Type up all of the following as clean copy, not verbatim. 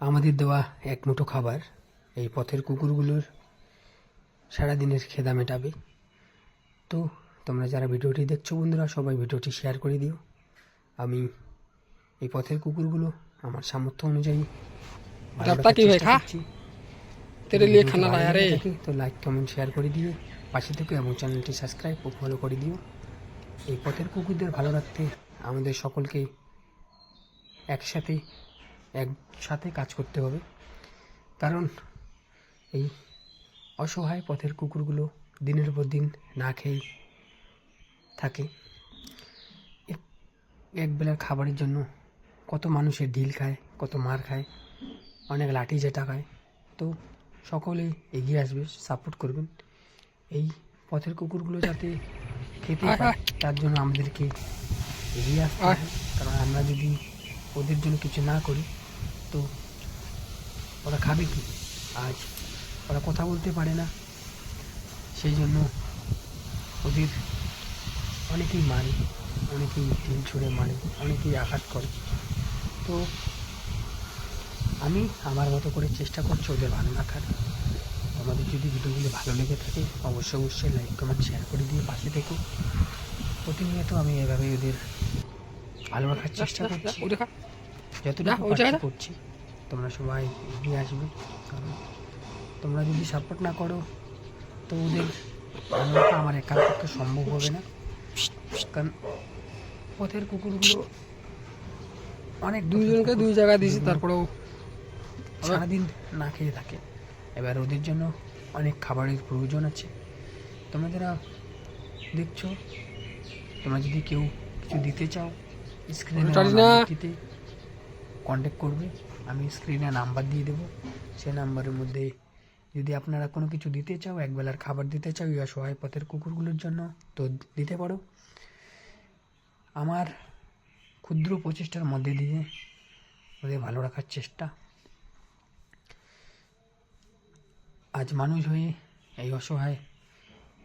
আমাদের দেওয়া এক মুঠো খাবার এই পথের কুকুরগুলোর সারাদিনের খেদা মেটাবে। তো তোমরা যারা ভিডিওটি দেখছো বন্ধুরা, সবাই ভিডিওটি শেয়ার করে দিও। আমি এই পথের কুকুরগুলো আমার সামর্থ্য অনুযায়ী ভালো রাখার চেষ্টা করছি। तेरे लिए যদি खाना ভালো लाया লেগে रे। থাকে তো লাইক কমেন্ট শেয়ার করে দিও, পাশে থেকে এবং চ্যানেলটি সাবস্ক্রাইব ও ফলো করে দিও। এই পথের কুকুরদের ভালো রাখতে আমাদের সকলকে একসাথে কাজ করতে হবে, কারণ এই অসহায় পথের কুকুরগুলো দিনের পর দিন না খেয়ে থাকে। এক বেলার খাবারের জন্য কত মানুষের ঢিল খায়, কত মার খায়, অনেক লাঠি যেটা খায়। তো সকলেই এগিয়ে আসবে, সাপোর্ট করবেন এই পথের কুকুরগুলো যাতে খেতে পায়, তার জন্য আমাদেরকে এগিয়ে আসতে হবে। কারণ আমরা যদি ওদের জন্য কিছু না করি তো ওরা খাবে কি? আজ ওরা কথা বলতে পারে না, সেই জন্য ওদের অনেকেই মারে, অনেকেই ঢিল ছুঁড়ে মারে, অনেকেই আঘাত করে। তো আমি আমার মতো করে চেষ্টা করছি ওদের ভালো রাখার। আমাদের যদি ভিডিওগুলো ভালো লেগে থাকে অবশ্যই লাইক কমেন্ট শেয়ার করে দিয়ে পাশে থেকো। প্রতিনিয়ত আমি এভাবে ওদের ভালো রাখার চেষ্টা করছি, যতটুকু পারছি করছি। তোমরা সবাই এগিয়ে আসবে, কারণ তোমরা যদি সাপোর্ট না করো তো ওদের ভালো রাখা আমার একার পক্ষে সম্ভব হবে না। কারণ পথের কুকুরগুলো অনেক দুইজনকে দুই জায়গা দিয়েছি, তারপরেও সারাদিন না খেয়ে থাকে। এবার ওদের জন্য অনেক খাবারের প্রয়োজন আছে। তোমরা যারা দেখছো, তোমরা যদি কেউ কিছু দিতে চাও স্ক্রিনে কন্ট্যাক্ট করবে, আমি স্ক্রিনে নাম্বার দিয়ে দেবো। সেই নাম্বারের মধ্যে যদি আপনারা কোনো কিছু দিতে চাও, একবেলার খাবার দিতে চাও এই অসহায় পথের কুকুরগুলোর জন্য, তো দিতে পারো। আমার ক্ষুদ্র প্রচেষ্টার মধ্যে দিয়ে ওদের ভালো রাখার চেষ্টা। আজ মানুষ হয়ে এই অসহায়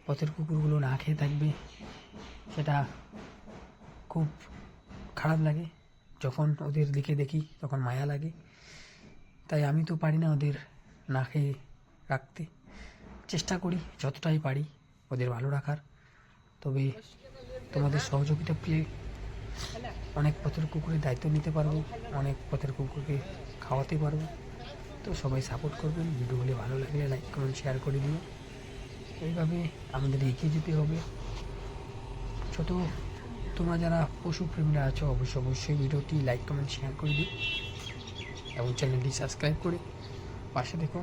পথের কুকুরগুলো না খেয়ে থাকবে, সেটা খুব খারাপ লাগে। যখন ওদের দিকে দেখি তখন মায়া লাগে। তাই আমি তো পারি না ওদের না খেয়ে রাখতে, চেষ্টা করি যতটাই পারি ওদের ভালো রাখার। তবে তোমাদের সহযোগিতা পেয়ে অনেক পথের কুকুরের দায়িত্ব নিতে পারবো, অনেক পথের কুকুরকে খাওয়াতে পারবো। তো সবাই সাপোর্ট করবেন, ভিডিওগুলি ভালো লাগলে লাইক কমেন্ট শেয়ার করে দিও। এইভাবে আমাদের এগিয়ে যেতে হবে। ছোট তোমরা যারা পশুপ্রেমীরা আছো অবশ্যই ভিডিওটি লাইক কমেন্ট শেয়ার করে দিও এবং চ্যানেলটি সাবস্ক্রাইব করে পাশে দেখো।